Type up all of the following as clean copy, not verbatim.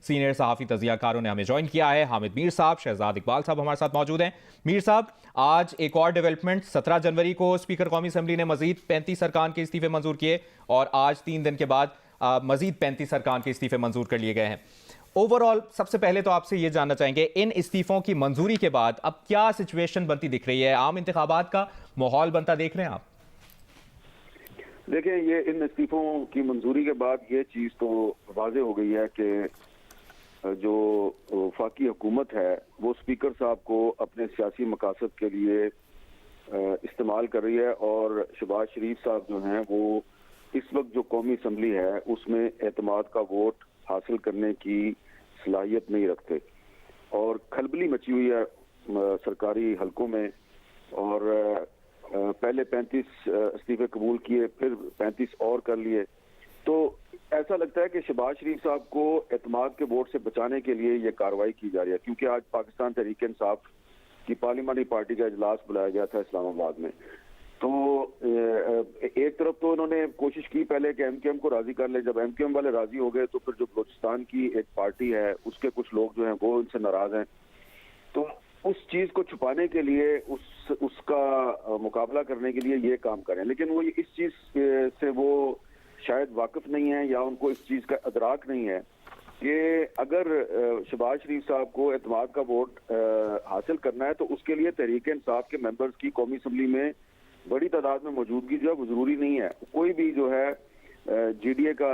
Senior सहाफ़ी तजियाकारों ने हमें ज्वाइन किया है। हामिद मीर साहब, शहजाद इकबाल साहब हमारे साथ मौजूद हैं। मीर साहब, आज एक और डेवलपमेंट, 17 जनवरी को स्पीकर कौमी असम्बली ने मजीद 35 अरकान के इस्तीफे मंजूर किए और आज 3 दिन के बाद मजीद 35 अरकान के इस्तीफे मंजूर कर लिए गए हैं। ओवरऑल सबसे पहले तो आपसे ये जानना चाहेंगे, इन इस्तीफों की मंजूरी के बाद अब क्या सिचुएशन बनती दिख रही है? आम इंतखाबात का माहौल बनता देख रहे हैं आप? देखिए, ये इन इस्तीफों की मंजूरी के बाद ये चीज़ तो वाज़ेह हो गई है कि जो वफाकी हुकूमत है वो स्पीकर साहब को अपने सियासी मकासद के लिए इस्तेमाल कर रही है और शहबाज शरीफ साहब जो हैं वो इस वक्त जो कौमी असम्बली है उसमें एतमाद का वोट हासिल करने की सलाहियत नहीं रखते और खलबली मची हुई है सरकारी हलकों में। और पहले 35 इस्तीफे कबूल किए, फिर 35 और कर लिए। तो ऐसा लगता है कि शहबाज शरीफ साहब को एतमाद के वोट से बचाने के लिए ये कार्रवाई की जा रही है, क्योंकि आज पाकिस्तान तहरीक इंसाफ की पार्लियामानी पार्टी का इजलास बुलाया गया था इस्लामाबाद में। तो एक तरफ तो उन्होंने कोशिश की पहले कि एमक्यूएम को राजी कर ले। जब एमक्यूएम वाले राजी हो गए तो फिर जो बलूचिस्तान की एक पार्टी है उसके कुछ लोग जो हैं वो उनसे नाराज हैं। तो उस चीज को छुपाने के लिए, उसका मुकाबला करने के लिए ये काम करें, लेकिन वो इस चीज से वो शायद वाकिफ नहीं है या उनको इस चीज का अदराक नहीं है कि अगर शहबाज शरीफ साहब को एतमाद का वोट हासिल करना है तो उसके लिए तहरीक इंसाफ के मेंबर्स की कौमी असम्बली में बड़ी तादाद में मौजूदगी जो है वो जरूरी नहीं है। कोई भी जो है जीडीए का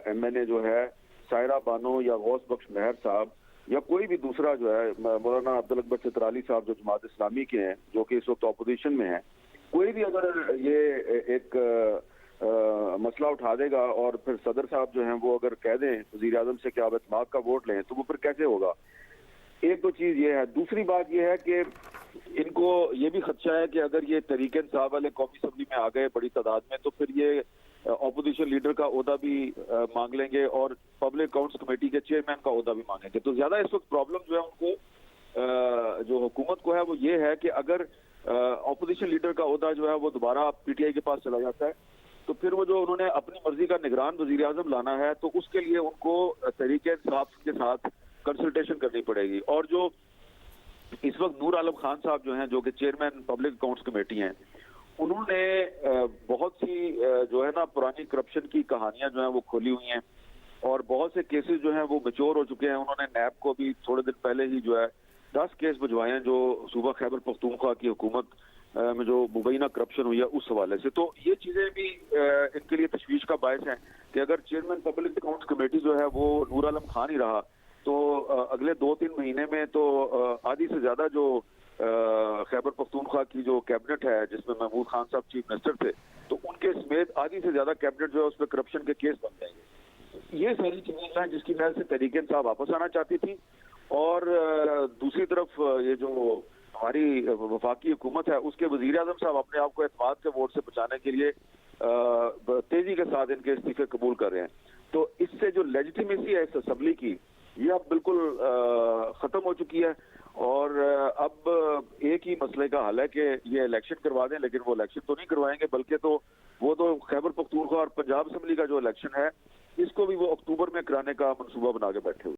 एमएनए जो है सायरा बानो या गौस बख्श मेहर साहब या कोई भी दूसरा जो है मौलाना अब्दुल अकबर चित्राली साहब जो जमात इस्लामी के हैं जो कि इस वक्त अपोजिशन में है, कोई भी अगर ये एक मसला उठा देगा और फिर सदर साहब जो हैं वो अगर कह दें वज़ीर आज़म से कि आप एतमाद का वोट लें तो वो फिर कैसे होगा। एक तो चीज ये है। दूसरी बात ये है कि इनको ये भी खदशा है कि अगर ये तहरीक इंसाफ वाले कौमी असम्बली में आ गए बड़ी तादाद में तो फिर ये अपोजिशन लीडर का ओहदा भी मांग लेंगे और पब्लिक अकाउंट्स कमेटी के चेयरमैन का ओहदा भी मांगेंगे। तो ज्यादा इस वक्त प्रॉब्लम जो है उनको जो हुकूमत को है वो ये है कि अगर अपोजिशन लीडर का ओहदा जो है वो दोबारा पीटीआई के पास चला जाता है तो फिर वो जो उन्होंने अपनी मर्जी का निगरान वज़ीर आज़म लाना है तो उसके लिए उनको तहरीक इंसाफ के साथ कंसल्टेशन करनी पड़ेगी। और जो इस वक्त नूर आलम खान साहब जो हैं जो कि चेयरमैन पब्लिक अकाउंट्स कमेटी हैं, उन्होंने बहुत सी जो है ना पुरानी करप्शन की कहानियां जो हैं वो खोली हुई हैं और बहुत से केसेस जो हैं वो मैच्योर हो चुके हैं। उन्होंने नैब को भी थोड़े दिन पहले ही जो है 10 केस भिजवाए हैं जो सूबा खैबर पख्तूनख्वा की हुकूमत में जो मुबैना करप्शन हुई है उस हवाले से। तो ये चीजें भी इनके लिए तशवीश का बायस है कि अगर चेयरमैन पब्लिक अकाउंट्स कमेटी जो है वो नूर आलम खान ही रहा तो अगले 2-3 महीने में तो आधी से ज्यादा जो खैबर पख्तूनख्वा की जो कैबिनेट है जिसमें महमूद खान साहब चीफ मिनिस्टर थे तो उनके समेत आधी से ज्यादा कैबिनेट जो है उस पर करप्शन के केस बन जाएंगे। ये सारी चीजें हैं जिसकी वजह से तहरीक इंसाफ वापस आना चाहती थी। और दूसरी तरफ ये जो हमारी वफाकी हुकूमत है उसके वज़ीर आज़म साहब अपने आप को एतमाद के वोट से बचाने के लिए तेजी के साथ इनके इस्तीफे कबूल कर रहे हैं। तो इससे जो लेजिटिमेसी है इस असम्बली की ये अब बिल्कुल खत्म हो चुकी है और अब एक ही मसले का हल है कि ये इलेक्शन करवा दें, लेकिन वो इलेक्शन तो नहीं करवाएंगे बल्कि तो वो तो खैबर पख्तूनख्वा और पंजाब असम्बली का जो इलेक्शन है इसको भी वो अक्टूबर में कराने का मंसूबा बना के बैठे हुए।